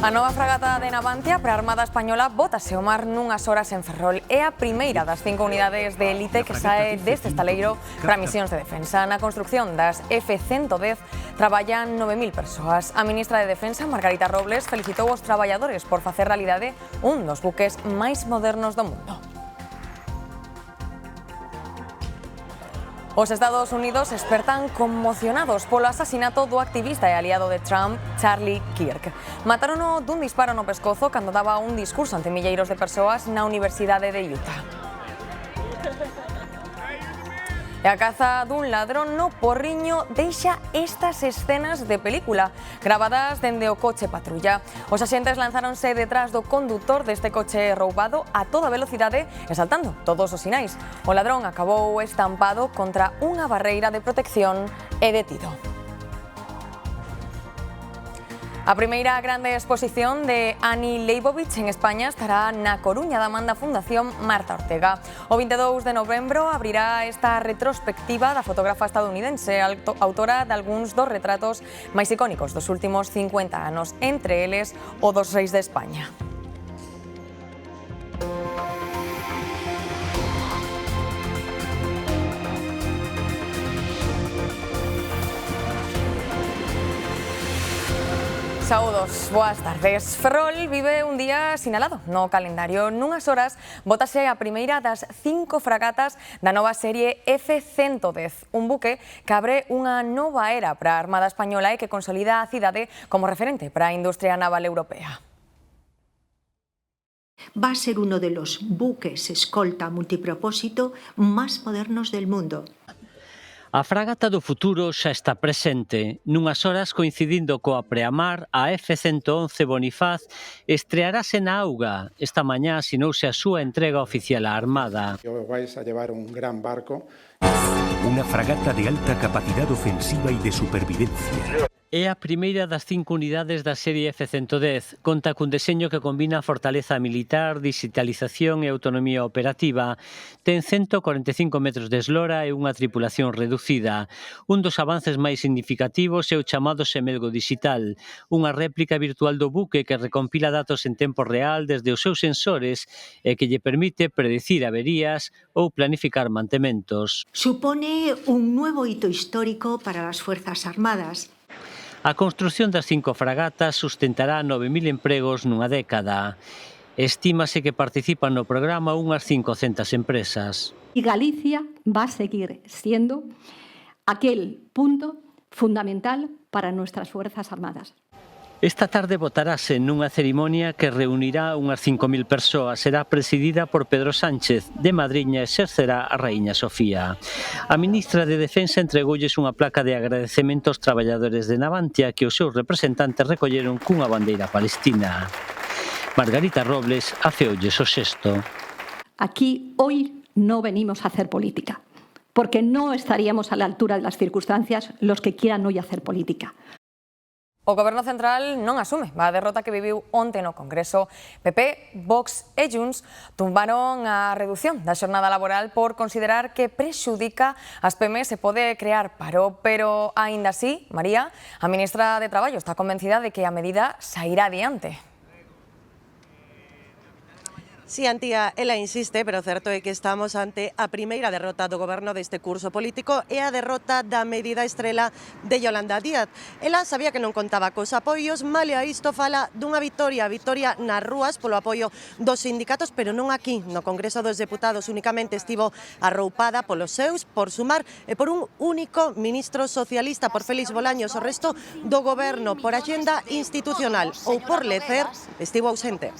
A nova fragata de Navantia para a Armada Española bótase ao mar nunhas horas en Ferrol. É a primeira das 5 unidades de élite que sae deste estaleiro para misións de defensa. Na construción das F-110 traballan 9.000 persoas. A ministra de Defensa, Margarita Robles, felicitou os traballadores por facer realidade un dos buques máis modernos do mundo. Os Estados Unidos espertan conmocionados polo asasinato do activista e aliado de Trump, Charlie Kirk. Matárono dun disparo no pescozo cando daba un discurso ante milleiros de persoas na Universidade de Utah. E a caza dun ladrón no Porriño deixa estas escenas de película, gravadas dende o coche patrulla. Os axentes lanzáronse detrás do condutor deste coche roubado a toda velocidade e saltando todos os sinais. O ladrón acabou estampado contra unha barreira de protección e detido. A primeira grande exposición de Annie Leibovitz en España estará na Coruña da man da Fundación Marta Ortega. O 22 de novembro abrirá esta retrospectiva da fotógrafa estadounidense, autora de algúns dos retratos máis icónicos dos últimos 50 anos, entre eles o dos reis de España. Saúdos, boas tardes. Ferrol vive un día sinalado no calendario. Nunhas horas bótase a primeira das 5 fragatas da nova serie F-110, un buque que abre unha nova era para a Armada Española e que consolida a cidade como referente para a industria naval europea. Va a ser uno de los buques escolta multipropósito más modernos del mundo. A fragata do futuro xa está presente. Nunhas horas coincidindo coa preamar, a F-111 Bonifaz estrearase na auga. Esta mañá asinouse a súa entrega oficial á Armada. Vais a llevar un gran barco. Una fragata de alta capacidad ofensiva y de supervivencia. É a primeira das 5 unidades da serie F-110. Conta cun deseño que combina a fortaleza militar, digitalización e autonomía operativa. Ten 145 metros de eslora e unha tripulación reducida. Un dos avances máis significativos é o chamado semelgo digital, unha réplica virtual do buque que recompila datos en tempo real desde os seus sensores e que lle permite predecir averías ou planificar mantementos. Supone un nuevo hito histórico para las Fuerzas Armadas. A construción das 5 fragatas sustentará 9.000 empregos nunha década. Estímase que participan no programa unhas 500 empresas. Y Galicia va a seguir siendo aquel punto fundamental para nuestras Fuerzas Armadas. Esta tarde votarase nunha cerimonia que reunirá unhas 5.000 persoas. Será presidida por Pedro Sánchez. De madriña exercerá a raíña Sofía. A ministra de Defensa entregoulles unha placa de agradecemento aos traballadores de Navantia que os seus representantes recolleron cunha bandeira palestina. Margarita Robles afeoulles o xesto. Aquí hoy no venimos a hacer política, porque no estaríamos a la altura de las circunstancias los que quieran hoy hacer política. O Goberno Central non asume a derrota que viviu onte no Congreso. PP, Vox e Junts tumbaron a redución da xornada laboral por considerar que prexudica as pymes e pode crear paro, pero aínda así, María, a ministra de Traballo, está convencida de que a medida sairá adiante. Si, Antía, ela insiste, pero o certo é que estamos ante a primeira derrota do goberno deste curso político e a derrota da medida estrela de Yolanda Díaz. Ela sabía que non contaba cos apoios, malia isto fala dunha vitoria nas rúas polo apoio dos sindicatos, pero non aquí, no Congreso dos Deputados, únicamente estivo arroupada polos seus, por Sumar e por un único ministro socialista, por Félix Bolaños. O resto do goberno, por axenda institucional ou por lecer, estivo ausente.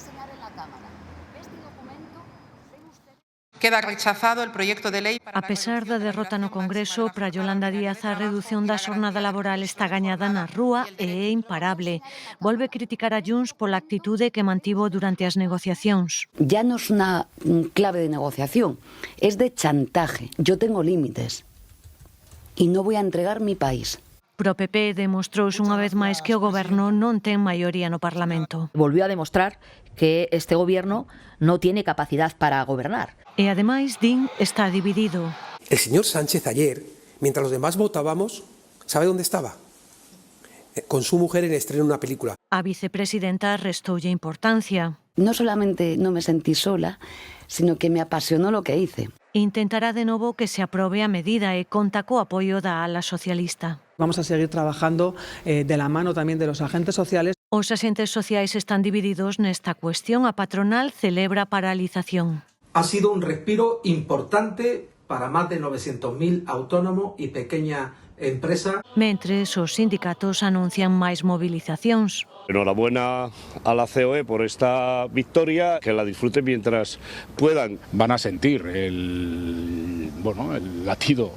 Queda rechazado el proyecto de ley para... A pesar da derrota no Congreso, para Yolanda Díaz a redución da xornada laboral está gañada na rúa e é imparable. Volve criticar a Junts pola actitude que mantivo durante as negociacións. Ya no es una clave de negociación, es de chantaje. Yo tengo límites y no voy a entregar mi país. Pro PP demostrouse unha vez máis que o goberno non ten maioría no Parlamento. Volvió a demostrar que este gobierno no tiene capacidad para gobernar. E ademais, din, está dividido. El señor Sánchez ayer, mientras los demás votábamos, ¿sabe dónde estaba? con su mujer en estreno una película. A vicepresidenta restoulle importancia. No solamente no me sentí sola, sino que me apasionó lo que hice. Intentará de novo que se aprobe a medida e conta co apoio da ala socialista. Vamos a seguir trabajando de la mano también de los agentes sociales. Os agentes sociais están divididos nesta cuestión. A patronal celebra a paralización. Ha sido un respiro importante para más de 900.000 autónomos y pequeñas empresas. Mentres, os sindicatos anuncian máis movilizacións. Enhorabuena a la COE por esta victoria, que la disfruten mientras puedan. Van a sentir el latido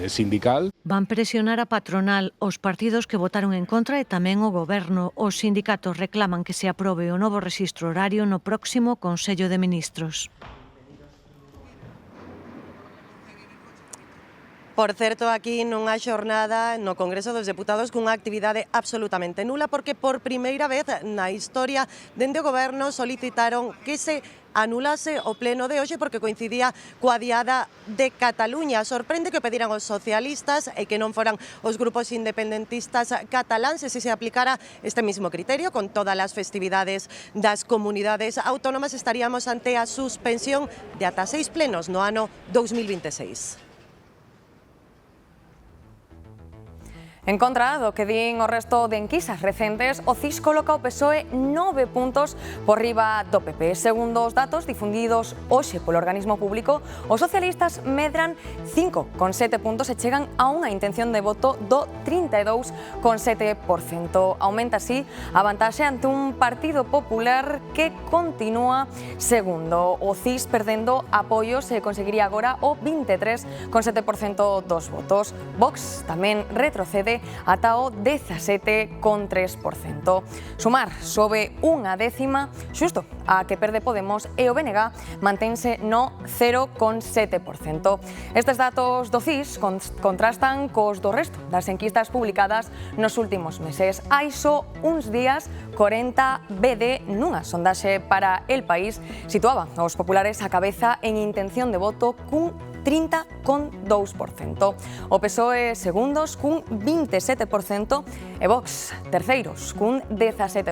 sindical. Van presionar a patronal, os partidos que votaron en contra e tamén o goberno. Os sindicatos reclaman que se aprobe o novo rexistro horario no próximo Consello de Ministros. Por certo, aquí nunha xornada no Congreso dos Deputados cunha actividade absolutamente nula, porque por primeira vez na historia dende o Goberno solicitaron que se anulase o pleno de hoxe porque coincidía coa diada de Cataluña. Sorprende que pediran os socialistas e que non foran os grupos independentistas cataláns e se aplicara este mismo criterio con todas as festividades das comunidades autónomas estaríamos ante a suspensión de ata 6 plenos no ano 2026. En contra do que din o resto de enquisas recentes, o CIS coloca o PSOE 9 puntos por riba do PP. Segundo os datos difundidos hoxe polo organismo público, os socialistas medran 5,7 puntos e chegan a unha intención de voto do 32,7%. Aumenta así a vantaxe ante un Partido Popular que continúa segundo. O CIS perdendo apoios se conseguiría agora o 23,7% dos votos. Vox tamén retrocede ata o 17,3%. Sumar sobe unha décima xusto a que perde Podemos e o BNG mantense no 0,7%. Estes datos do CIS contrastan cos do resto das enquistas publicadas nos últimos meses. Hai só uns días 40 BD nunha sondaxe para El País situaba aos populares a cabeza en intención de voto cun 30,2%. O PSOE segundos cun 27% e Vox terceiros cun 17%.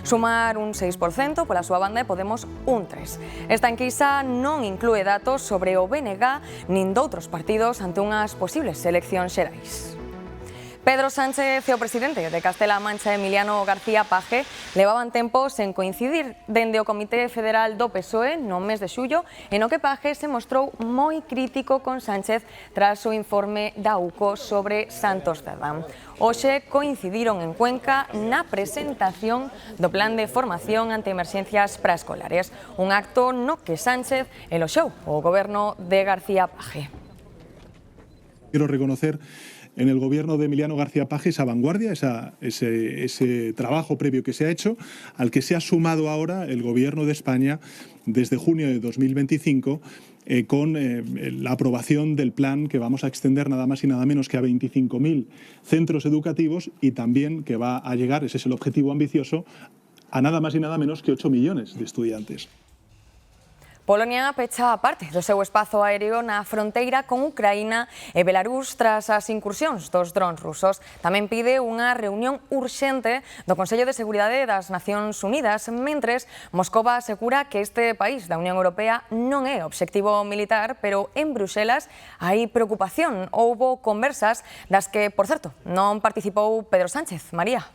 Sumar un 6% pola súa banda e Podemos un 3%. Esta enquisa non inclúe datos sobre o BNG nin doutros partidos ante unhas posibles eleccións xerais. Pedro Sánchez e o presidente de Castela-A Mancha, Emiliano García Paje, levaban tempo sen coincidir dende o Comité Federal do PSOE no mes de xullo, en o que Paje se mostrou moi crítico con Sánchez tras o informe da UCO sobre Santos Cerdán. Hoxe coincidiron en Cuenca na presentación do Plan de Formación ante Emerxencias Praescolares, un acto no que Sánchez eloxou o goberno de García Paje. Quiero reconocer en el gobierno de Emiliano García Paje esa vanguardia, ese trabajo previo que se ha hecho, al que se ha sumado ahora el gobierno de España desde junio de 2025 con la aprobación del plan que vamos a extender nada más y nada menos que a 25.000 centros educativos y también que va a llegar, ese es el objetivo ambicioso, a nada más y nada menos que 8 millones de estudiantes. Polonia pecha parte do seu espazo aéreo na fronteira con Ucraína e Belarús tras as incursións dos drons rusos. Tamén pide unha reunión urxente do Consello de Seguridade das Nacións Unidas, mentres Moscova asegura que este país da Unión Europea non é obxectivo militar, pero en Bruxelas hai preocupación. Houbo conversas das que, por certo, non participou Pedro Sánchez. María.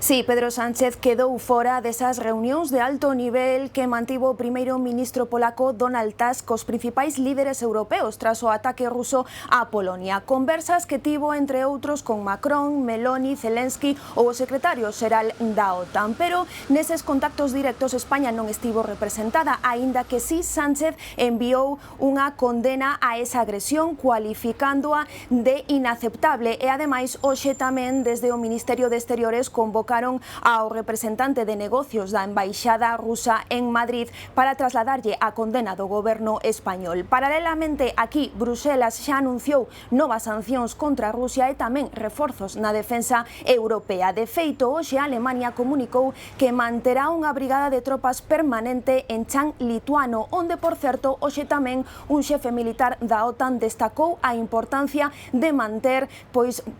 Sí, Pedro Sánchez quedou fora desas reunións de alto nivel que mantivo o primeiro ministro polaco Donald Tusk cos principais líderes europeos tras o ataque ruso a Polonia. Conversas que tivo, entre outros, con Macron, Meloni, Zelensky ou o secretario xeral da OTAN. Pero neses contactos directos España non estivo representada, aínda que sí Sánchez enviou unha condena a esa agresión cualificándoa de inaceptable e ademais hoxe tamén desde o Ministerio de Exteriores convoca convocaron ao representante de negocios da Embaixada rusa en Madrid para trasladarlle a condena do goberno español. Paralelamente, aquí, Bruselas xa anunciou novas sancións contra Rusia e tamén reforzos na defensa europea. De feito, hoxe a Alemania comunicou que manterá unha brigada de tropas permanente en Chan lituano, onde, por certo, hoxe tamén un xefe militar da OTAN destacou a importancia de manter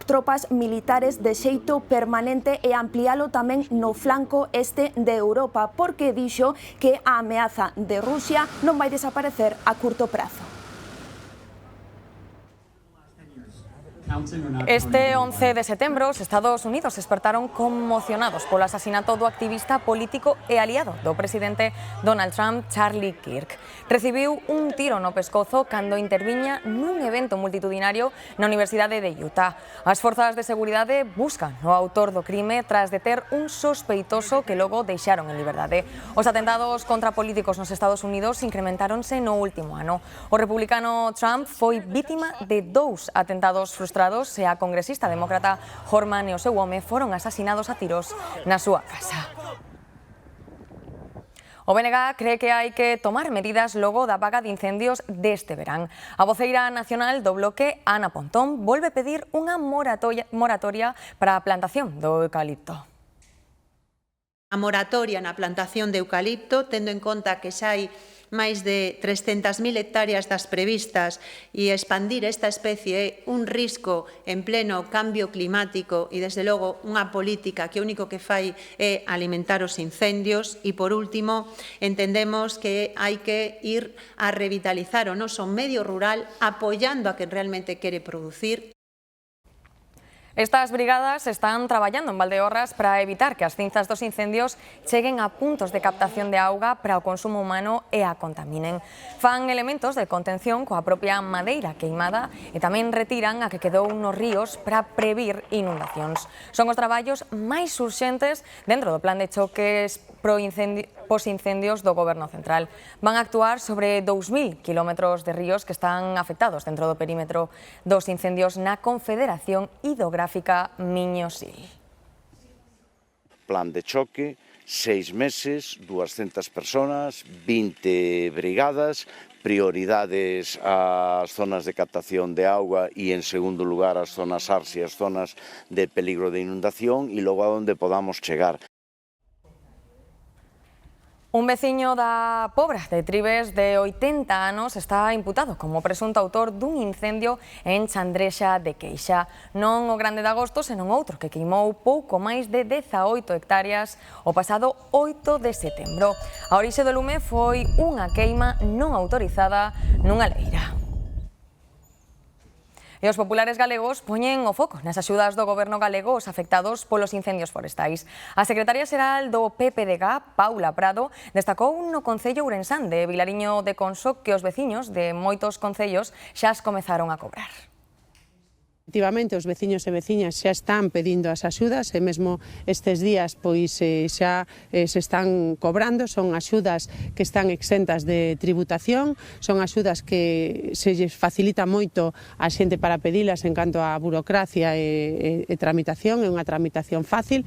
tropas militares de xeito permanente e ampliálo tamén no flanco este de Europa, porque dixo que a ameaza de Rusia non vai desaparecer a curto prazo. Este 11 de setembro, os Estados Unidos despertaron conmocionados polo asasinato do activista político e aliado do presidente Donald Trump, Charlie Kirk. Recibiu un tiro no pescozo cando interviña nun evento multitudinario na Universidade de Utah. As forzas de seguridade buscan o autor do crime tras deter un sospeitoso que logo deixaron en liberdade. Os atentados contra políticos nos Estados Unidos incrementáronse no último ano. O republicano Trump foi vítima de 2 atentados frustrados e a congresista demócrata Horman e o seu home foron asasinados a tiros na súa casa. O BNG cree que hai que tomar medidas logo da vaga de incendios deste verán. A voceira nacional do bloque, Ana Pontón, volve pedir unha moratoria para a plantación do eucalipto. A moratoria na plantación de eucalipto, tendo en conta que xa hai máis de 300.000 hectáreas das previstas e expandir esta especie é un risco en pleno cambio climático e, desde logo, unha política que o único que fai é alimentar os incendios. E, por último, entendemos que hai que ir a revitalizar o noso medio rural apoiando a quen realmente quere producir. Estas brigadas están traballando en Valdeorras para evitar que as cinzas dos incendios cheguen a puntos de captación de auga para o consumo humano e a contaminen. Fan elementos de contención coa propia madeira queimada e tamén retiran a que quedou nos ríos para previr inundacións. Son os traballos máis urxentes dentro do plan de choques pos-incendios do Goberno Central. Van a actuar sobre 2.000 kilómetros de ríos que están afectados dentro do perímetro dos incendios na Confederación Hidrográfica Miño-Sil. Plan de choque, 6 meses, 200 personas, 20 brigadas, prioridades ás zonas de captación de auga e, en segundo lugar, ás zonas ARS e as zonas de peligro de inundación e logo a onde podamos chegar. Un veciño da Pobra de Trives de 80 anos está imputado como presunto autor dun incendio en Chandrexa de Queixa. Non o Grande de Agosto, senón outro que queimou pouco máis de 18 hectáreas o pasado 8 de setembro. A orixe do lume foi unha queima non autorizada nunha leira. E os populares galegos poñen o foco nas axudas do goberno galego aos afectados polos incendios forestais. A secretaria xeral do PPDG, Paula Prado, destacou no concello ourensán de Vilariño de Conso que os veciños de moitos concellos xa as comezaron a cobrar. Efectivamente, os veciños e veciñas xa están pedindo as axudas e mesmo estes días pois xa se están cobrando. Son axudas que están exentas de tributación, son axudas que se lles facilita moito a xente para pedilas en canto á burocracia e tramitación, é unha tramitación fácil.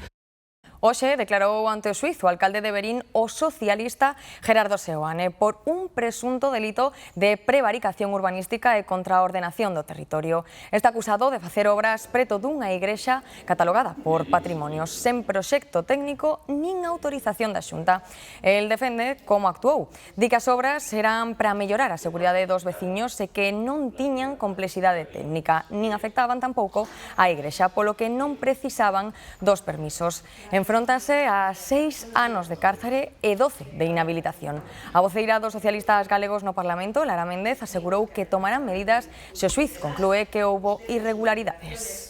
Hoxe declarou ante o xuízo o alcalde de Verín o socialista Gerardo Seoane por un presunto delito de prevaricación urbanística e contraordenación do territorio. Está acusado de facer obras preto dunha igrexa catalogada por patrimonio sen proxecto técnico nin autorización da Xunta. El defende como actuou. Di que as obras eran para mellorar a seguridade dos veciños e que non tiñan complexidade técnica, nin afectaban tampouco a igrexa, polo que non precisaban dos permisos. Enfróntase a 6 anos de cárcere e 12 de inhabilitación. A voceira dos socialistas galegos no Parlamento, Lara Méndez, asegurou que tomarán medidas se o xuíz conclúe que houbo irregularidades.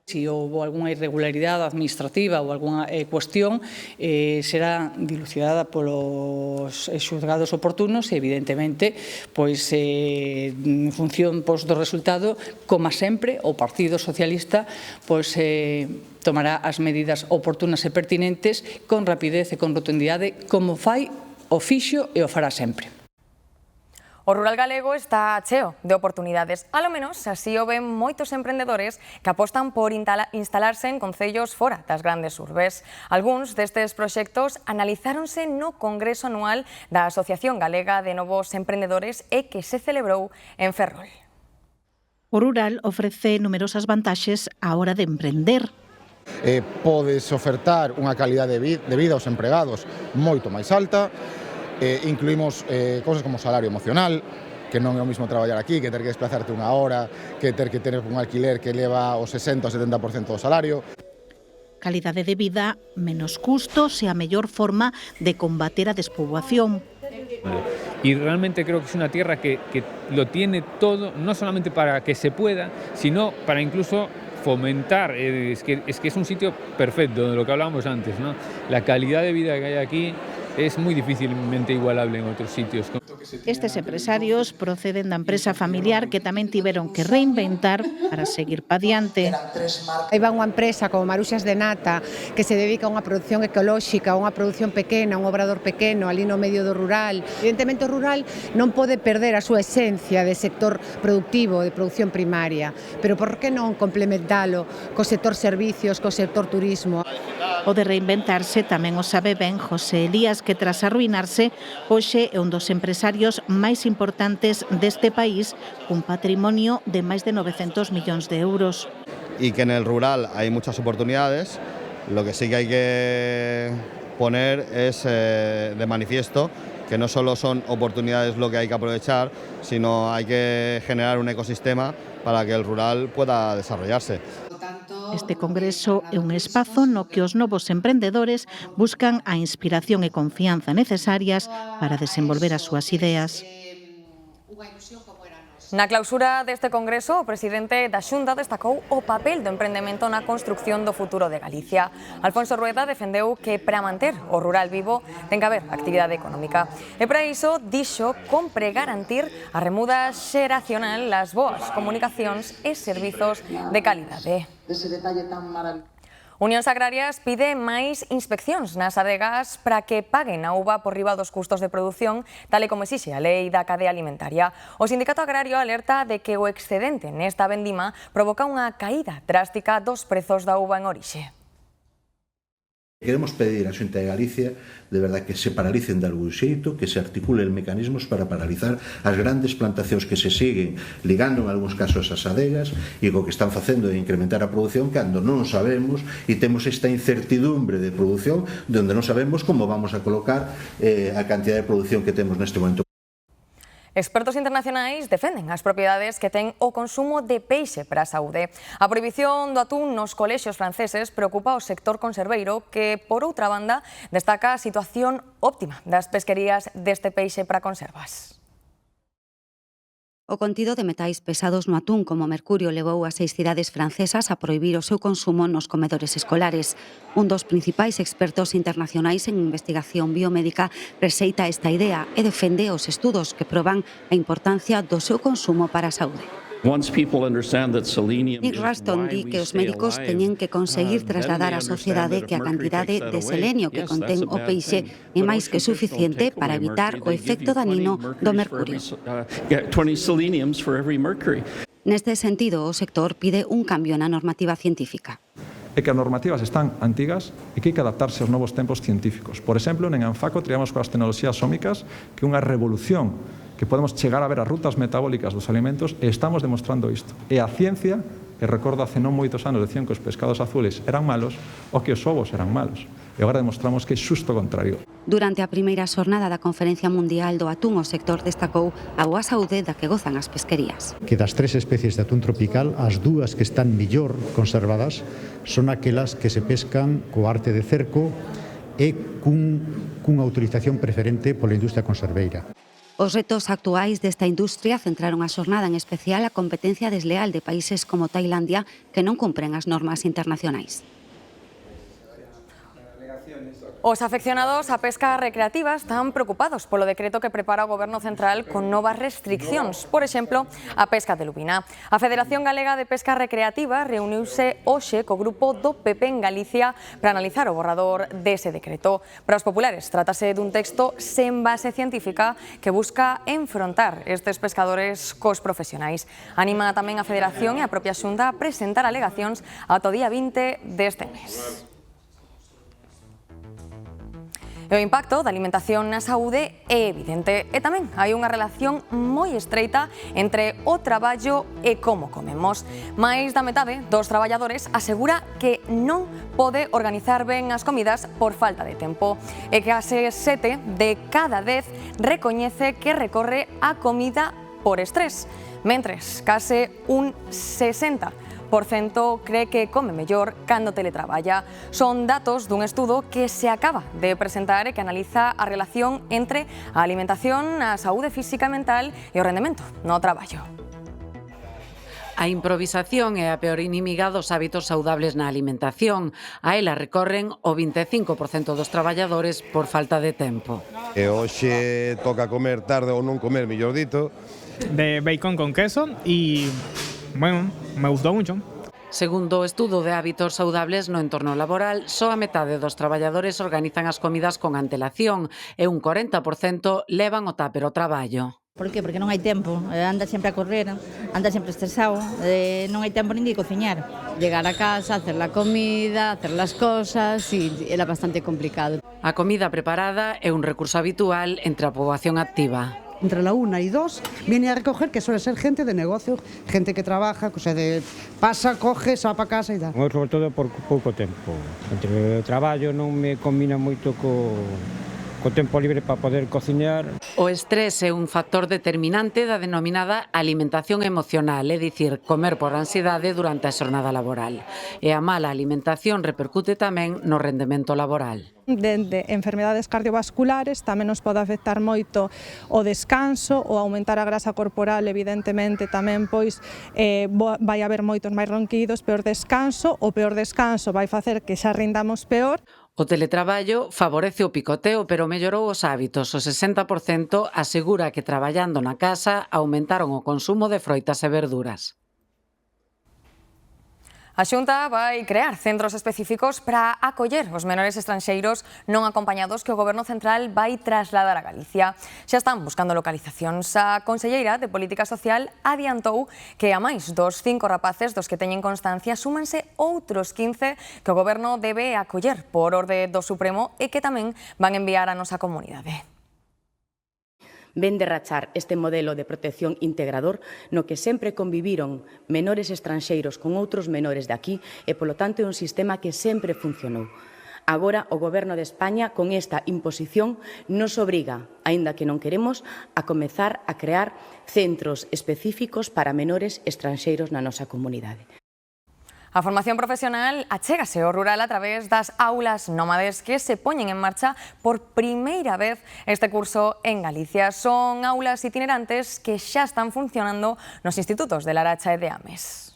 Si houve algunha irregularidade administrativa ou algunha cuestión, será dilucidada polos xulgados oportunos e, evidentemente, pois, en función do resultado, como sempre, o Partido Socialista pois, tomará as medidas oportunas e pertinentes con rapidez e con rotundidade, como fai o fixo e o fará sempre. O rural galego está cheo de oportunidades. A lo menos así o ven moitos emprendedores que apostan por instalarse en concellos fora das grandes urbes. Algúns destes proxectos analizáronse no Congreso Anual da Asociación Galega de Novos Emprendedores e que se celebrou en Ferrol. O rural ofrece numerosas vantaxes á hora de emprender. Podes ofertar unha calidade de vida aos empregados moito máis alta. Incluímos cosas como salario emocional, que non é o mismo traballar aquí, que ter que desplazarte unha hora, que ter que tener un alquiler que leva o 60 ou 70% do salario. Calidade de vida, menos custos e a mellor forma de combater a despoboación. Y realmente creo que es una tierra que lo tiene todo, no solamente para que se pueda, sino para incluso fomentar. Es que es un sitio perfecto, de lo que hablábamos antes, ¿no? La calidad de vida que hay aquí es muy difícilmente igualable en otros sitios. Estes empresarios proceden da empresa familiar que tamén tiveron que reinventar para seguir pa diante. Aí va unha empresa como Maruxas de Nata que se dedica a unha produción ecolóxica, a unha produción pequena, un obrador pequeno, ali no medio do rural. Evidentemente o rural non pode perder a súa esencia de sector productivo, de produción primaria, pero por que non complementalo co sector servicios, co sector turismo? O de reinventarse tamén o sabe ben José Elías, que tras arruinarse, hoxe é un dos empresarios máis importantes deste país, cun patrimonio de máis de 900 millóns de euros. Y que en el rural hay muchas oportunidades, lo que sí que hay que poner es de manifiesto que no solo son oportunidades lo que hay que aprovechar, sino hay que generar un ecosistema para que el rural pueda desarrollarse. Este congreso é un espazo no que os novos emprendedores buscan a inspiración e confianza necesarias para desenvolver as súas ideas. Na clausura deste congreso, o presidente da Xunta destacou o papel do emprendemento na construcción do futuro de Galicia. Alfonso Rueda defendeu que para manter o rural vivo ten que haber actividade económica. E para iso dixo compre garantir a remuda xeracional, as boas comunicacións e servizos de calidade. Ese detalle tan maravilloso. Unións Agrarias pide máis inspeccións nas adegas para que paguen a uva por riba dos custos de produción, tal e como exixe a lei da cadea alimentaria. O Sindicato Agrario alerta de que o excedente nesta vendima provoca unha caída drástica dos prezos da uva en orixe. Queremos pedir á Xunta de Galicia de verdad que se paralicen de algún xeito, que se articulen mecanismos para paralizar as grandes plantacións que se siguen ligando en algúns casos as adegas e co que están facendo de incrementar a produción cando non sabemos e temos esta incertidumbre de produción onde non sabemos como vamos a colocar a cantidad de produción que temos neste momento. Expertos internacionais defenden as propiedades que ten o consumo de peixe para a saúde. A prohibición do atún nos colexios franceses preocupa o sector conserveiro que, por outra banda, destaca a situación óptima das pesquerías deste peixe para conservas. O contido de metais pesados no atún como mercurio levou a 6 cidades francesas a prohibir o seu consumo nos comedores escolares. Un dos principais expertos internacionais en investigación biomédica rexeita esta idea e defende os estudos que proban a importancia do seu consumo para a saúde. Nick Ruston di que os médicos teñen que conseguir trasladar á sociedade que a cantidade de selenio que contén o peixe é máis que suficiente para evitar o efecto danino do mercurio. Neste sentido, o sector pide un cambio na normativa científica. É que as normativas están antigas e que hai que adaptarse aos novos tempos científicos. Por exemplo, en Anfaco triamos coas tecnoloxías sómicas que é unha revolución que podemos chegar a ver as rutas metabólicas dos alimentos e estamos demostrando isto. E a ciencia, que recordo hace non moitos anos decían que os pescados azules eran malos ou que os ovos eran malos. E agora demostramos que é xusto o contrario. Durante a primeira xornada da Conferencia Mundial do Atún, o sector destacou a boa saúde da que gozan as pesquerías. Que das 3 especies de atún tropical, as 2 que están mellor conservadas son aquelas que se pescan co arte de cerco e cunha autorización preferente pola industria conserveira. Os retos actuais desta industria centraron a xornada en especial a competencia desleal de países como Tailandia que non cumpren as normas internacionais. Os afeccionados á pesca recreativa están preocupados polo decreto que prepara o Goberno Central con novas restriccións, por exemplo, a pesca de lubina. A Federación Galega de Pesca Recreativa reuniuse hoxe co grupo do PP en Galicia para analizar o borrador dese decreto. Para os populares, trátase dun texto sen base científica que busca enfrontar estes pescadores cos profesionais. Anima tamén a Federación e a propia Xunta a presentar alegacións ata o día 20 deste mes. E o impacto da alimentación na saúde é evidente e tamén hai unha relación moi estreita entre o traballo e como comemos. Mais da metade dos traballadores asegura que non pode organizar ben as comidas por falta de tempo e que case 7 de cada 10 recoñece que recorre a comida por estrés, mentres case un 60% cree que come mellor cando teletraballa. Son datos dun estudo que se acaba de presentar e que analiza a relación entre a alimentación, a saúde física e mental e o rendemento no traballo. A improvisación é a peor inimiga dos hábitos saudables na alimentación. A ela recorren o 25% dos traballadores por falta de tempo. E hoxe toca comer tarde ou non comer, mellor dito. De bacon con queso e, bueno, me gustou mucho. Segundo o estudo de hábitos saudables no entorno laboral, só a metade dos traballadores organizan as comidas con antelación e un 40% levan o táper ao traballo. Por que? Porque non hai tempo, anda sempre a correr, anda sempre estresado, non hai tempo nin de cociñar. Llegar a casa, hacer la comida, hacer las cosas y era bastante complicado. A comida preparada é un recurso habitual entre a poboación activa. Entre la 1 y 2 viene a recoger, que suele ser gente de negocio, gente que trabaja, o sea, pasa, coge, se va para casa e tal. Sobre todo por pouco tempo. Entre o traballo non me combina moito co tempo libre para poder cociñar. O estrés é un factor determinante da denominada alimentación emocional, é dicir, comer por ansiedade durante a xornada laboral. E a mala alimentación repercute tamén no rendemento laboral. Dende enfermedades cardiovasculares tamén nos pode afectar moito o descanso, o aumentar a grasa corporal, evidentemente tamén pois vai haber moitos máis ronquidos, peor descanso, o peor descanso vai facer que xa rindamos peor. O teletraballo favorece o picoteo, pero mellorou os hábitos. O 60% asegura que traballando na casa aumentaron o consumo de froitas e verduras. A Xunta vai crear centros específicos para acoller os menores estranxeiros non acompañados que o Goberno Central vai trasladar a Galicia. Xa están buscando localizacións. A conselleira de Política Social adiantou que a máis dos 5 rapaces dos que teñen constancia súmanse outros 15 que o Goberno debe acoller por orde do Supremo e que tamén van enviar a nosa comunidade. Ven de rachar este modelo de protección integrador no que sempre conviviron menores estranxeiros con outros menores de aquí e, polo tanto, é un sistema que sempre funcionou. Agora, o Goberno de España, con esta imposición, nos obriga, aínda que non queremos, a comezar a crear centros específicos para menores estranxeiros na nosa comunidade. A formación profesional achégase ao rural a través das aulas nómades que se poñen en marcha por primeira vez este curso en Galicia. Son aulas itinerantes que xa están funcionando nos institutos de Laracha e de Ames.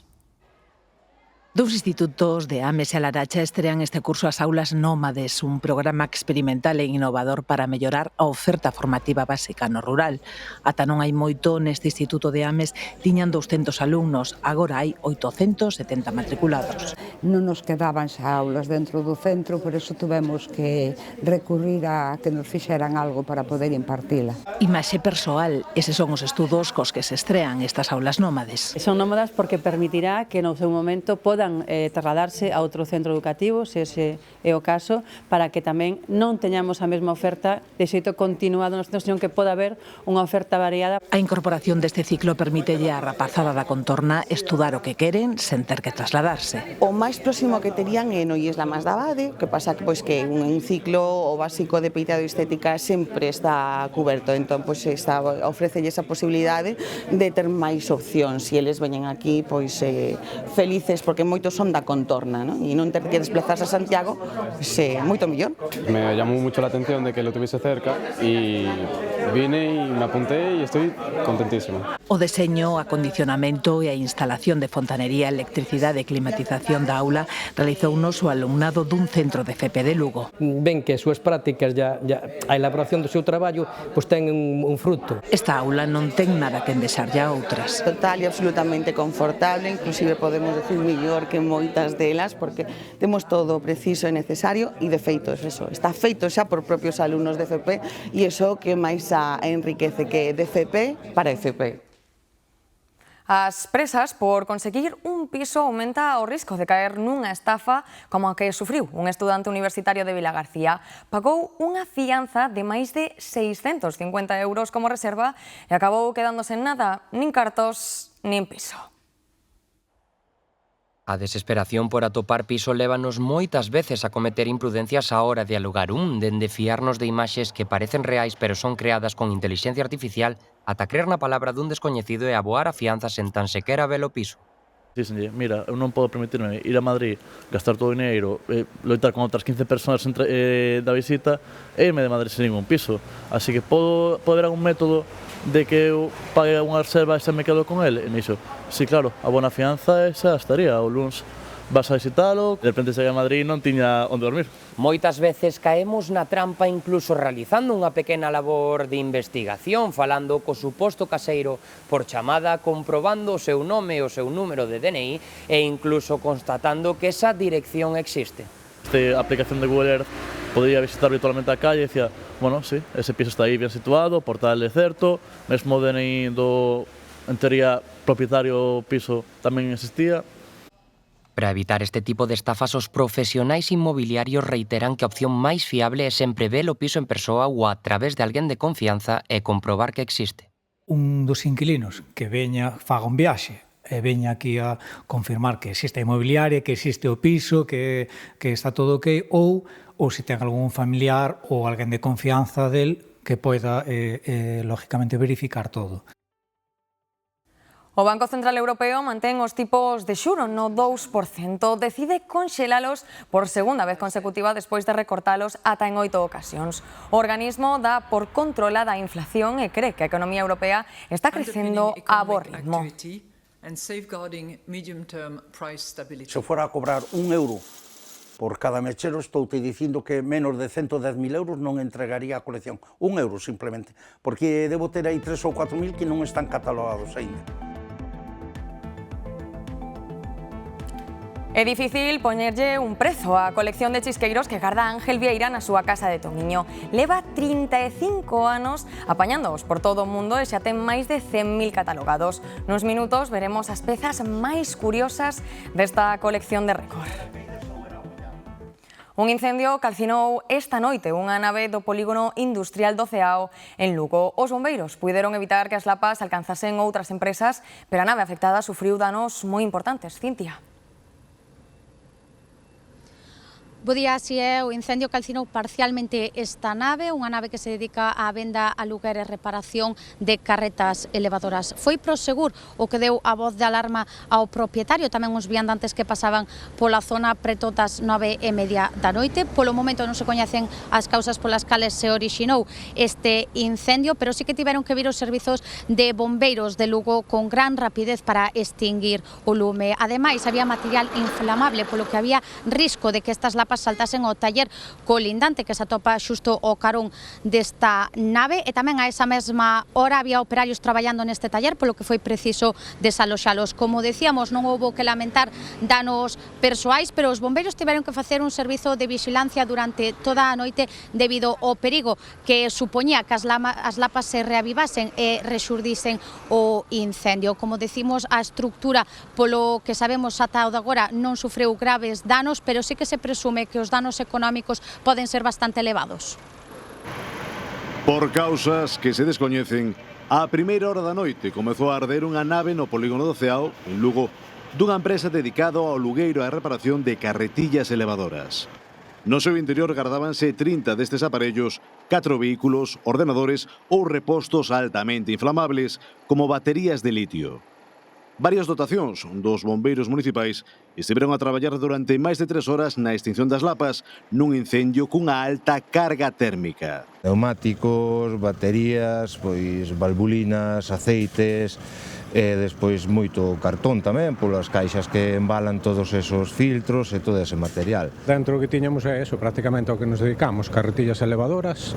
Dous institutos de Ames e Laracha estrean este curso as aulas nómades, un programa experimental e innovador para mellorar a oferta formativa básica no rural. Ata non hai moito, neste instituto de Ames tiñan 200 alumnos, agora hai 870 matriculados. Non nos quedaban xa aulas dentro do centro, por eso tuvemos que recurrir a que nos fixeran algo para poder impartila. Imaxe persoal, eses son os estudos cos que se estrean estas aulas nómades. Son nómadas porque permitirá que no seu momento podan trasladarse a outro centro educativo, se ese é o caso, para que tamén non teñamos a mesma oferta de xeito continuado nos centros, sino que poda haber unha oferta variada. A incorporación deste ciclo permítelle a rapazada da contorna estudar o que queren sen ter que trasladarse. O máis próximo que terían é no IES Lamas da Abade, que pasa que un ciclo o básico de peitado e estética sempre está cuberto, entón ofrece esa posibilidade de ter máis opcións, e eles veñen aquí felices porque moitos son da contorna, non? E non ter que desplazarse a Santiago, moito mellor. Me llamó mucho la atención de que lo tuviese cerca y vine y me apunté y estoy contentísimo. O deseño, acondicionamento e a instalación de fontanería, electricidade e climatización da aula realizounos o alumnado dun centro de FP de Lugo. Ven que as súas prácticas, a elaboración do seu traballo, pois ten un fruto. Esta aula non ten nada que endexarlle a outras. Total e absolutamente confortable, inclusive podemos decir mellor que moitas delas, porque temos todo preciso e necesario e de feito eso, está feito xa por propios alumnos de FP e iso que máis a enriquece, que é de FP para FP. As presas por conseguir un piso aumenta o risco de caer nunha estafa como a que sufriu un estudante universitario de Vilagarcía. Pagou unha fianza de máis de 650 euros como reserva e acabou quedándose en nada, nin cartos, nin piso. A desesperación por atopar piso lévanos moitas veces a cometer imprudencias á hora de alugar dende fiarnos de imaxes que parecen reais pero son creadas con intelixencia artificial ata creer na palabra dun descoñecido e aboar a fianza sen tan sequera ver o piso. Díxenlle, mira, eu non podo permitirme ir a Madrid, gastar todo o dineiro, loitar con outras 15 persoas da visita e irme de Madrid sen ningún piso. Así que pode haber algún método de que eu pague unha reserva e xa me quedo con ele. E nixo, sí, claro, a bona fianza xa estaría. O luns vas a visitalo, de repente cheguei a Madrid e non tiña onde dormir. Moitas veces caemos na trampa incluso realizando unha pequena labor de investigación, falando co suposto caseiro por chamada, comprobando o seu nome e o seu número de DNI e incluso constatando que esa dirección existe. Esta aplicación de Google Earth podía visitar virtualmente a calle e decía, bueno, sí, ese piso está aí bien situado, portal é certo, mesmo o DNI do, en teoría, propietario piso tamén existía. Para evitar este tipo de estafas, os profesionais inmobiliarios reiteran que a opción máis fiable é sempre ver o piso en persoa ou a través de alguén de confianza e comprobar que existe. Un dos inquilinos que veña, faga un viaxe e veña aquí a confirmar que existe a inmobiliaria, que existe o piso, que está todo ok, ou se ten algún familiar ou alguén de confianza del que poida, lógicamente, verificar todo. O Banco Central Europeo mantén os tipos de xuro no 2%. Decide conxelalos por segunda vez consecutiva despois de recortalos ata en 8 ocasións. O organismo dá por controlada a inflación e cree que a economía europea está crecendo a bo ritmo. Se fora a cobrar €1 por cada mechero, estou te dicindo que menos de 110.000 euros non entregaría a colección. €1 simplemente, porque debo ter aí 3 ou 4.000 que non están catalogados aínda. É difícil poñerlle un prezo á colección de chisqueiros que garda Ángel Vieira na súa casa de Tomiño. Leva 35 anos apañándoos por todo o mundo e xa ten máis de 100.000 catalogados. Nuns minutos veremos as pezas máis curiosas desta colección de récord. Un incendio calcinou esta noite unha nave do polígono industrial do Ceao en Lugo. Os bombeiros puideron evitar que as lapas alcanzasen outras empresas, pero a nave afectada sufriu danos moi importantes. Cintia. Bo día, así é, o incendio calcinou parcialmente esta nave, unha nave que se dedica á venda, aluguer e reparación de carretas elevadoras. Foi Prosegur o que deu a voz de alarma ao propietario, tamén os viandantes que pasaban pola zona preto das 9:30 da noite. Polo momento non se coñecen as causas polas cales se orixinou este incendio, pero sí que tiveron que vir os servizos de bombeiros de Lugo con gran rapidez para extinguir o lume. Ademais, había material inflamable, polo que había risco de que estas lapas saltasen ao taller colindante que se atopa xusto ao carón desta nave, e tamén a esa mesma hora había operarios traballando neste taller, polo que foi preciso desaloxalos. Como decíamos, non houbo que lamentar danos persoais, pero os bombeiros tiveron que facer un servizo de vigilancia durante toda a noite debido ao perigo que supoñía que as lapas se reavivasen e rexurdisen o incendio. Como decimos, a estructura, polo que sabemos ata o de agora, non sufreu graves danos, pero sí que se presume que os danos económicos poden ser bastante elevados. Por causas que se descoñecen, á primeira hora da noite comezou a arder unha nave no polígono do Ceao, en Lugo, dunha empresa dedicada ao alugueiro e a reparación de carretillas elevadoras. No seu interior gardábanse 30 destes aparellos, 4 vehículos, ordenadores ou repostos altamente inflamables, como baterías de litio. Varias dotacións dos bombeiros municipais estiveron a traballar durante máis de 3 horas na extinción das lapas nun incendio cunha alta carga térmica. Neumáticos, baterías, pois valvulinas, aceites, e despois moito cartón tamén polas caixas que embalan todos esos filtros e todo ese material. Dentro que tiñamos é eso, prácticamente ao que nos dedicamos, carretillas elevadoras,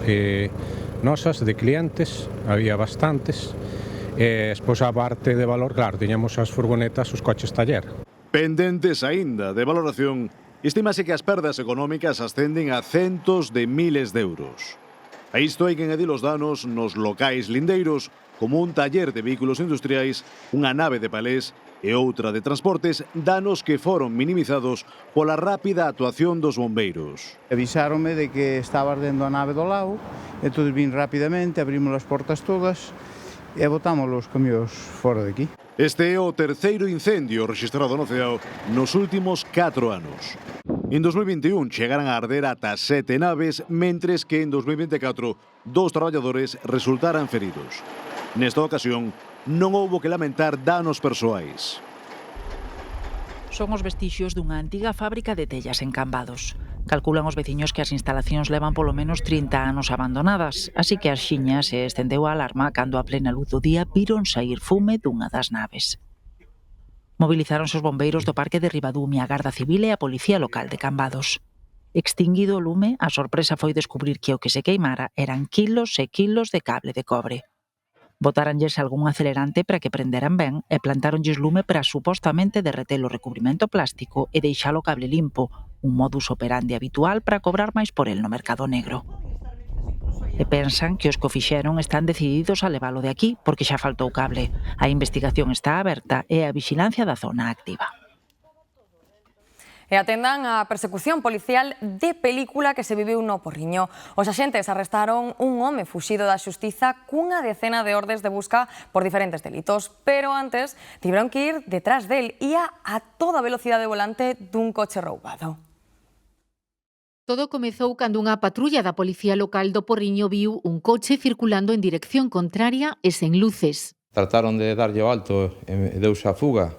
nosas, de clientes, había bastantes, e despois a parte de valor, claro, tiñamos as furgonetas, os coches taller. Pendentes aínda de valoración, estímase que as perdas económicas ascenden a centos de miles de euros. A isto hai que engadir os danos nos locais lindeiros, como un taller de vehículos industriais, unha nave de palés e outra de transportes, danos que foron minimizados pola rápida actuación dos bombeiros. Avisáronme de que estaba ardendo a nave do lado, entón vin rapidamente, abrimos as portas todas e botamos os camións fora de aquí. Este é o terceiro incendio registrado no Ceao nos últimos 4 anos. En 2021 chegaran a arder ata 7 naves, mentres que en 2024 2 traballadores resultaran feridos. Nesta ocasión, non houbo que lamentar danos persoais. Son os vestixios dunha antiga fábrica de tellas en Cambados. Calculan os veciños que as instalacións levan polo menos 30 anos abandonadas, así que as xiñas se estendeu a alarma cando a plena luz do día viron saír fume dunha das naves. Movilizáronse os bombeiros do Parque de Ribadumia, a Garda Civil e a Policía Local de Cambados. Extinguido o lume, a sorpresa foi descubrir que o que se queimara eran quilos e quilos de cable de cobre. Botáranlles algún acelerante para que prenderan ben e plantáronlles lume para supostamente derreter o recubrimento plástico e deixar o cable limpo, un modus operandi habitual para cobrar máis por el no mercado negro. E pensan que os que o fixeron están decididos a leválo de aquí porque xa faltou cable. A investigación está aberta e a vixilancia da zona activa. E atendan a persecución policial de película que se viviu no Porriño. Os axentes arrestaron un home fuxido da xustiza cunha decena de ordes de busca por diferentes delitos, pero antes tiveron que ir detrás del, ia a toda velocidade volante dun coche roubado. Todo comezou cando unha patrulla da Policía Local do Porriño viu un coche circulando en dirección contraria e sen luces. Trataron de darlle o alto e deuse a fuga,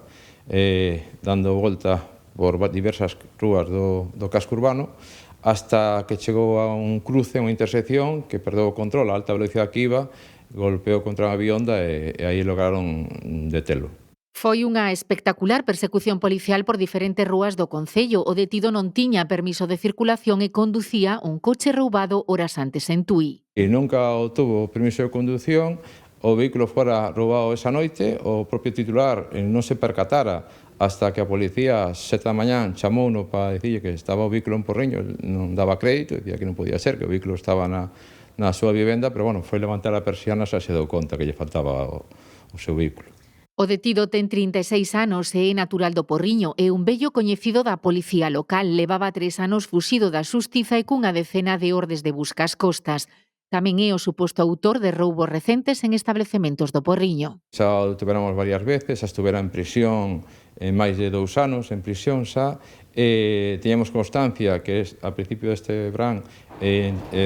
dando volta por diversas rúas do casco urbano, hasta que chegou a un cruce, unha intersección, que perdeu o control a alta velocidade que iba, golpeou contra unha avionda e aí lograron detelo. Foi unha espectacular persecución policial por diferentes rúas do concello. O detido non tiña permiso de circulación e conducía un coche roubado horas antes en Tui. E nunca obtuvo permiso de conducción, o vehículo fora roubado esa noite, o propio titular non se percatara hasta que a policía, 7 da mañán, chamouno para dicirlle que estaba o vehículo en Porriño, non daba crédito, dicía que non podía ser, que o vehículo estaba na súa vivenda, pero, bueno, foi levantar a persiana e se deu conta que lle faltaba o seu vehículo. O detido ten 36 anos e é natural do Porriño e un vello coñecido da Policía Local. Levaba 3 anos fuxido da xustiza e cunha decena de ordes de busca ás costas. Tamén é o suposto autor de roubos recentes en establecementos do Porriño. Xa o tuveramos varias veces, xa estuvera en prisión máis de 2 anos, en prisión xa, e teñamos constancia que a principio deste verán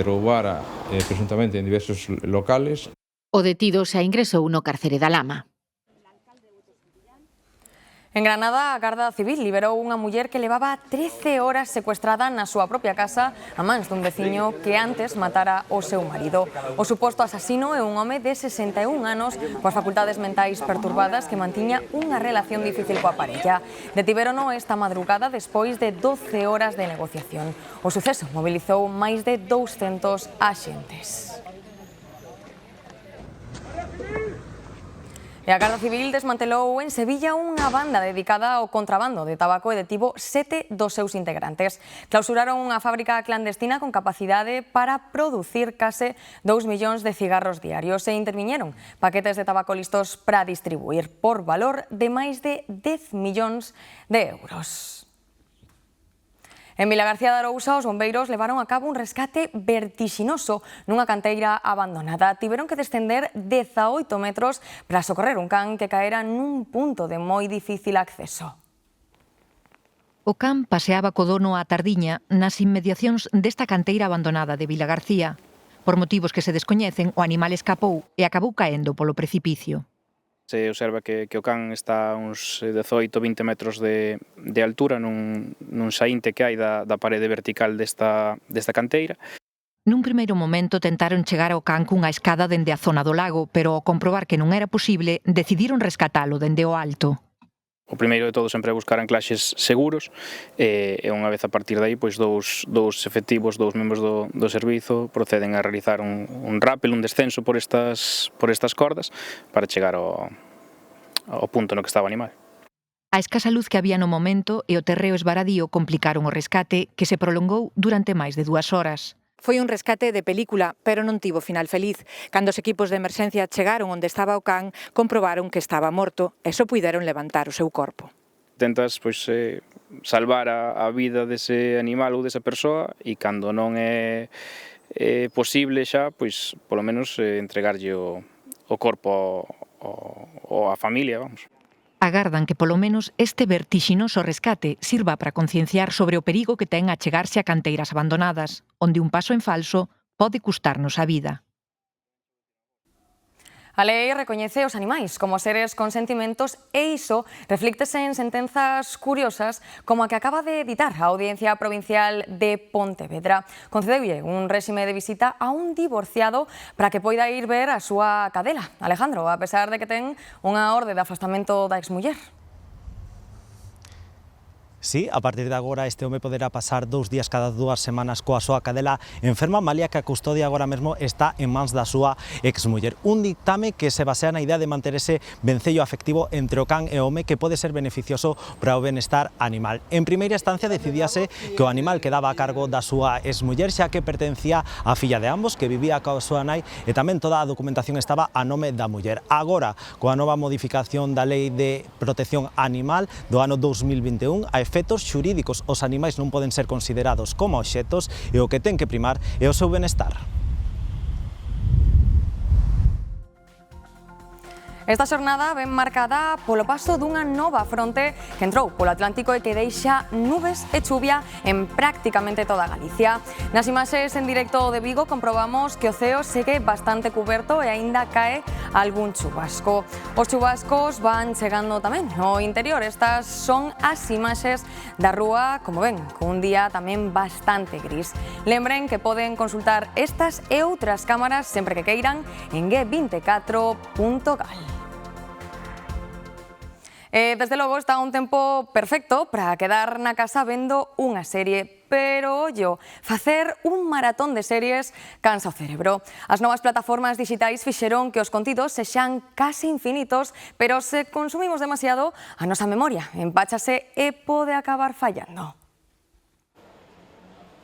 roubara presuntamente en diversos locales. O detido xa ingresou no cárcere da Lama. En Granada, a Garda Civil liberou unha muller que levaba 13 horas secuestrada na súa propia casa a mans dun veciño que antes matara o seu marido. O suposto asasino é un home de 61 anos coas facultades mentais perturbadas que mantiña unha relación difícil coa parella. Detivérono esta madrugada despois de 12 horas de negociación. O suceso mobilizou máis de 200 axentes. E a Garda Civil desmantelou en Sevilla unha banda dedicada ao contrabando de tabaco e detivo 7 dos seus integrantes. Clausuraron unha fábrica clandestina con capacidade para producir case 2 millóns de cigarros diarios e interviñeron paquetes de tabaco listos para distribuir por valor de máis de 10 millóns de euros. En Vilagarcía de Arousa, os bombeiros levaron a cabo un rescate vertixinoso nunha canteira abandonada. Tiveron que descender 18 metros para socorrer un can que caera nun punto de moi difícil acceso. O can paseaba co dono á tardiña nas inmediacións desta canteira abandonada de Vilagarcía. Por motivos que se descoñecen, o animal escapou e acabou caendo polo precipicio. Se observa que o can está a uns 18-20 metros de altura nun saínte que hai da parede vertical desta canteira. Nun primeiro momento tentaron chegar ao can cunha escada dende a zona do lago, pero ao comprobar que non era posible, decidiron rescatalo dende o alto. O primeiro de todo sempre é buscar anclaxes seguros e unha vez a partir de aí dous efectivos, dous membros do servizo proceden a realizar un rappel, un descenso por estas cordas para chegar ao punto no que estaba o animal. A escasa luz que había no momento e o terreo esvaradío complicaron o rescate, que se prolongou durante máis de 2 horas. Foi un rescate de película, pero non tivo final feliz. Cando os equipos de emerxencia chegaron onde estaba o can, comprobaron que estaba morto e só puideron levantar o seu corpo. Tentas salvar a vida dese animal ou desa persoa e cando non é posible xa, polo menos entregarlle o corpo ou a familia, vamos. Agardan que polo menos este vertixinoso rescate sirva para concienciar sobre o perigo que ten achegarse a canteiras abandonadas, onde un paso en falso pode custarnos a vida. A lei recoñece os animais como seres con sentimentos e iso reflíctese en sentenzas curiosas como a que acaba de editar a Audiencia Provincial de Pontevedra. Concedeulle un réxime de visita a un divorciado para que poida ir ver a súa cadela, Alejandro, a pesar de que ten unha orde de afastamento da exmuller. Sí, a partir de agora este home poderá pasar 2 días cada 2 semanas coa súa cadela enferma, malia que a custodia agora mesmo está en mans da súa exmuller. Un dictame que se basea na idea de manter ese vencello afectivo entre o can e o home que pode ser beneficioso para o benestar animal. En primeira instancia decidíase que o animal quedaba a cargo da súa exmuller, xa que pertencía á filla de ambos, que vivía coa súa nai, e tamén toda a documentación estaba a nome da muller. Agora, coa nova modificación da Lei de Protección Animal do ano 2021, a efectos xurídicos, os animais non poden ser considerados como obxectos e o que ten que primar é o seu benestar. Esta xornada ven marcada polo paso dunha nova fronte que entrou polo Atlántico e que deixa nubes e chuvia en prácticamente toda Galicia. Nas imaxes en directo de Vigo comprobamos que o ceo segue bastante cuberto e aínda cae algún chubasco. Os chubascos van chegando tamén ao interior. Estas son as imaxes da rúa, como ven, con un día tamén bastante gris. Lembren que poden consultar estas e outras cámaras sempre que queiran en g24.gal. Desde logo está un tempo perfecto para quedar na casa vendo unha serie, pero ollo, facer un maratón de series cansa o cerebro. As novas plataformas digitais fixeron que os contidos sexan case infinitos, pero se consumimos demasiado, a nosa memoria empáchase e pode acabar fallando.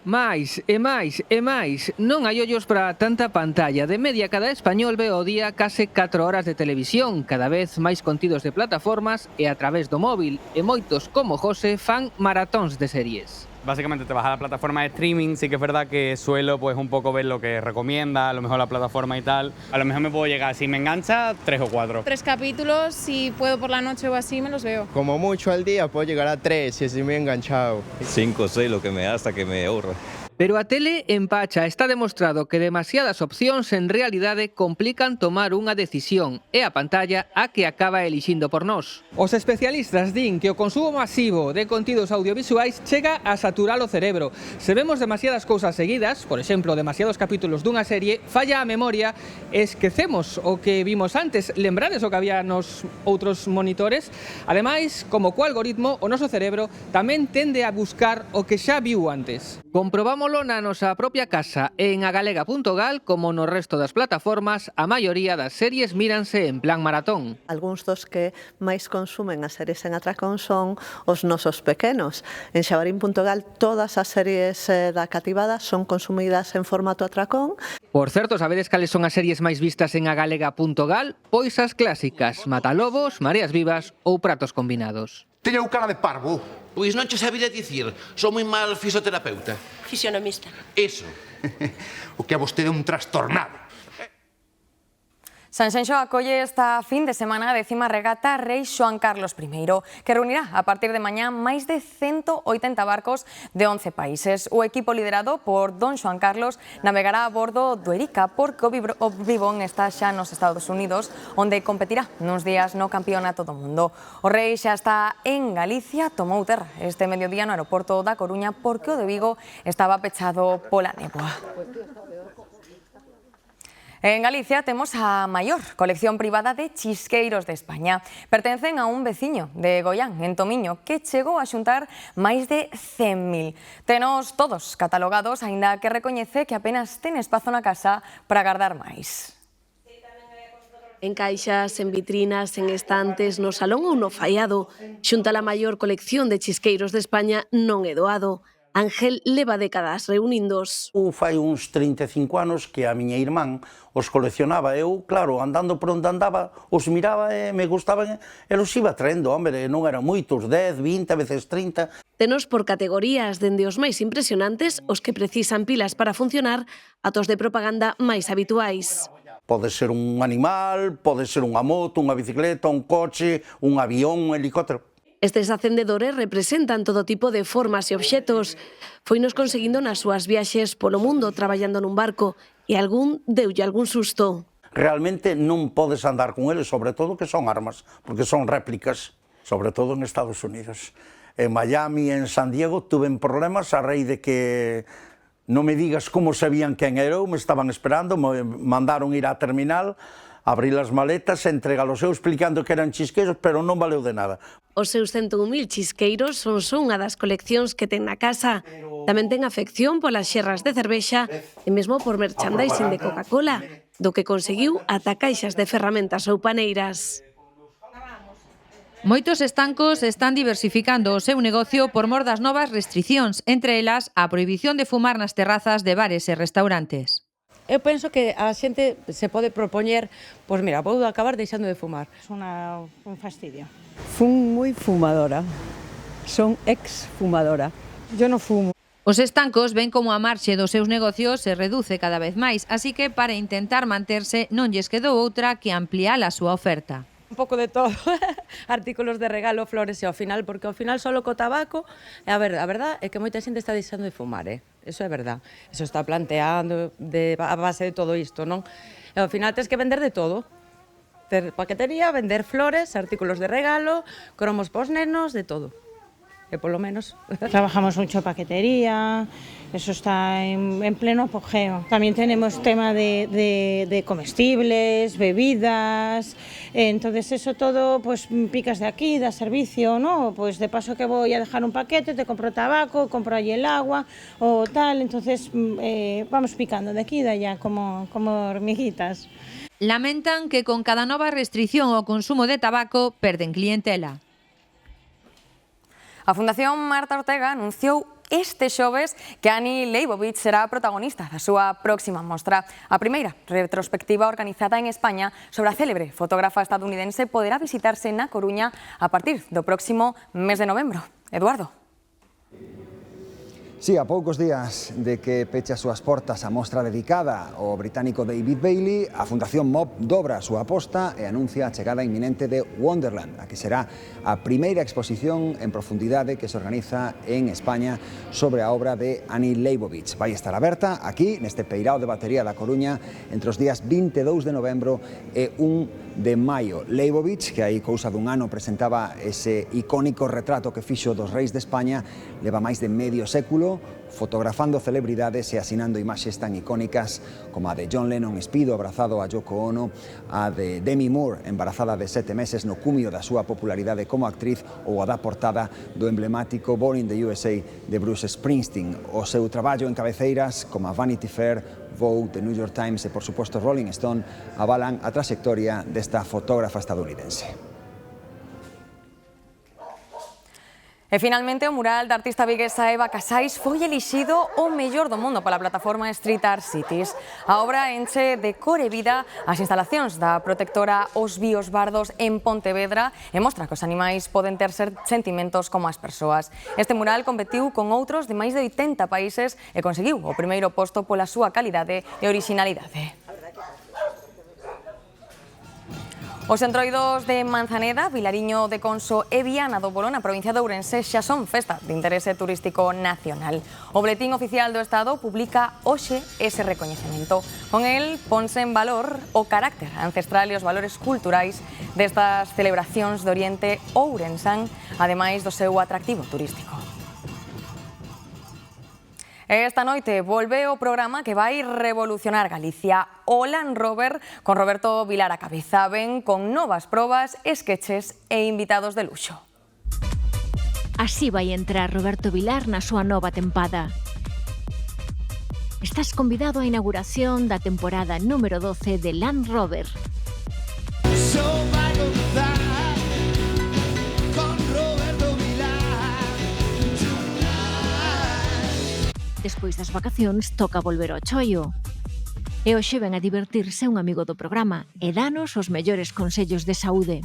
Mais, e máis, e máis, non hai ollos para tanta pantalla. De media, cada español ve ao día case 4 horas de televisión, cada vez máis contidos de plataformas e a través do móvil, e moitos como José fan maratóns de series. Básicamente te vas a la plataforma de streaming, sí que es verdad que suelo pues un poco ver lo que recomienda, a lo mejor la plataforma y tal. A lo mejor me puedo llegar, si me engancha, 3 o 4. 3 capítulos, si puedo por la noche o así me los veo. Como mucho al día puedo llegar a 3 si estoy muy enganchado. 5 o 6 lo que me da hasta que me ahorra. Pero a tele empacha. Está demostrado que demasiadas opcións en realidade complican tomar unha decisión e a pantalla a que acaba elixindo por nós. Os especialistas din que o consumo masivo de contidos audiovisuais chega a saturar o cerebro. Se vemos demasiadas cousas seguidas, por exemplo, demasiados capítulos dunha serie, falla a memoria e esquecemos o que vimos antes. Lembrades o que había nos outros monitores? Ademais, como co algoritmo, o noso cerebro tamén tende a buscar o que xa viu antes. Comprobamos na nosa propia casa e en agalega.gal, como no resto das plataformas, a maioría das series míranse en plan maratón. Algúns dos que máis consumen as series en atracón son os nosos pequenos. En xabarín.gal todas as series da cativada son consumidas en formato atracón. Por certo, sabedes cales son as series máis vistas en agalega.gal? Pois as clásicas, Matalobos, Mareas Vivas ou Pratos Combinados. Teño cara de parvo. Pois non che sabía dicir, son moi mal fisioterapeuta. Fisionomista. Eso. O que a vostede é un trastornado. Sanxenxo acolle esta fin de semana a 10ª regata Rei Xoán Carlos I, que reunirá a partir de mañá máis de 180 barcos de 11 países. O equipo liderado por Don Xoán Carlos navegará a bordo do Erika, porque o Bribón está xa nos Estados Unidos, onde competirá nuns días no Campeonato do Mundo. O Rei xa está en Galicia, tomou terra este mediodía no aeroporto da Coruña porque o de Vigo estaba pechado pola néboa. En Galicia temos a maior colección privada de chisqueiros de España. Pertencen a un veciño de Goián, en Tomiño, que chegou a xuntar máis de 100.000. Tenos todos catalogados, aínda que recoñece que apenas ten espazo na casa para guardar máis. En caixas, en vitrinas, en estantes, no salón ou no faiado, xunta a maior colección de chisqueiros de España non é doado. Ángel leva décadas reuníndos. Fai uns 35 anos que a miña irmán os coleccionaba. Eu, claro, andando por onde andaba, os miraba e me gustaban e os iba traendo, hombre, non eran moitos, 10, 20, a veces 30. Tenos por categorías, dende os máis impresionantes, os que precisan pilas para funcionar, ata os de propaganda máis habituais. Pode ser un animal, pode ser unha moto, unha bicicleta, un coche, un avión, un helicóptero. Estes acendedores representan todo tipo de formas e obxetos. Foinos conseguindo nas súas viaxes polo mundo traballando nun barco e algún deulle algún susto. Realmente non podes andar con eles, sobre todo que son armas, porque son réplicas, sobre todo en Estados Unidos. En Miami e en San Diego tuven problemas a raíz de que non me digas como sabían quen era eu, me estaban esperando, me mandaron ir á terminal, abrir as maletas e entregalos eu explicando que eran chisqueiros, pero non valeu de nada. Os seus 101.000 chisqueiros son só unha das coleccións que ten na casa. Tamén ten afección polas xerras de cervexa e mesmo por merchandising de Coca-Cola, do que conseguiu ata caixas de ferramentas ou paneiras. Moitos estancos están diversificando o seu negocio por mor das novas restricións, entre elas a prohibición de fumar nas terrazas de bares e restaurantes. Eu penso que a xente se pode propoñer, pois mira, vou acabar deixando de fumar. É un fastidio. Fun moi fumadora. Son ex-fumadora. Yo non fumo. Os estancos ven como a marxe dos seus negocios se reduce cada vez máis, así que para intentar manterse non lles quedou outra que ampliar a súa oferta. Un pouco de todo, artículos de regalo, flores e ao final, porque ao final solo co tabaco, a verdad é que moita xente está deixando de fumar, eso é verdad. Eso está planteando a base de todo isto, non? E ao final tens que vender de todo. Ter paquetería, vender flores, artículos de regalo, cromos pos nenos, de todo. Que polo menos. Trabajamos mucho paquetería, eso está en pleno apogeo. También tenemos tema de comestibles, bebidas, entonces eso todo pues picas de aquí, da servicio, ¿no? Pues de paso que voy a dejar un paquete, te compro tabaco, compro allí el agua o tal, entonces vamos picando de aquí y de allá como hormiguitas. Lamentan que con cada nova restrición ao consumo de tabaco perden clientela. A Fundación Marta Ortega anunciou este xoves que Annie Leibovitz será a protagonista da súa próxima mostra. A primeira retrospectiva organizada en España sobre a célebre fotógrafa estadounidense poderá visitarse na Coruña a partir do próximo mes de novembro. Eduardo. Sí, a poucos días de que peche as súas portas a mostra dedicada ao británico David Bailey, a Fundación MOB dobra a súa aposta e anuncia a chegada inminente de Wonderland, a que será a primeira exposición en profundidade que se organiza en España sobre a obra de Annie Leibovitz. Vai estar aberta aquí, neste peirao de batería da Coruña, entre os días 22 de novembro e 1 de maio. Leibovitz, que hai cousa dun ano presentaba ese icónico retrato que fixo dos reis de España, leva máis de medio século fotografando celebridades e asinando imaxes tan icónicas como a de John Lennon espido abrazado a Yoko Ono, a de Demi Moore embarazada de 7 meses no cumio da súa popularidade como actriz ou a da portada do emblemático Born in the USA de Bruce Springsteen. O seu traballo en cabeceiras como a Vanity Fair, Vogue, The New York Times e, por suposto, Rolling Stone avalan a trayectoria desta fotógrafa estadounidense. E finalmente o mural da artista viguesa Eva Casais foi elixido o mellor do mundo pola plataforma Street Art Cities. A obra enche de cor e vida as instalacións da protectora Os Bíos Bardos en Pontevedra e mostra que os animais poden ter sentimentos como as persoas. Este mural competiu con outros de máis de 80 países e conseguiu o primeiro posto pola súa calidade e orixinalidade. Os entroidos de Manzaneda, Vilariño de Conso e Viana do Bolo na provincia de Ourense xa son festa de interese turístico nacional. O Boletín Oficial do Estado publica hoxe ese recoñecemento. Con el ponse en valor o carácter ancestral e os valores culturais destas celebracións de Oriente ourensán, ademais do seu atractivo turístico. Esta noite volve o programa que vai revolucionar Galicia, o Land Rover, con Roberto Vilar a cabeza. Ven con novas probas, sketches e invitados de luxo. Así vai entrar Roberto Vilar na súa nova tempada. Estás convidado á inauguración da temporada número 12 de Land Rover. Despois das vacacións, toca volver ao chollo. E hoxe ven a divertirse un amigo do programa e danos os mellores consellos de saúde.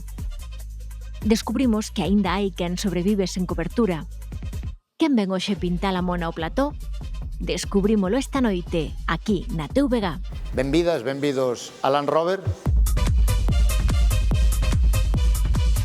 Descubrimos que aínda hai quen sobrevive sen cobertura. Quen ven hoxe pintar a mona ao plató? Descubrímolo esta noite, aquí na TVG. Benvidas, benvidos a Land Rover.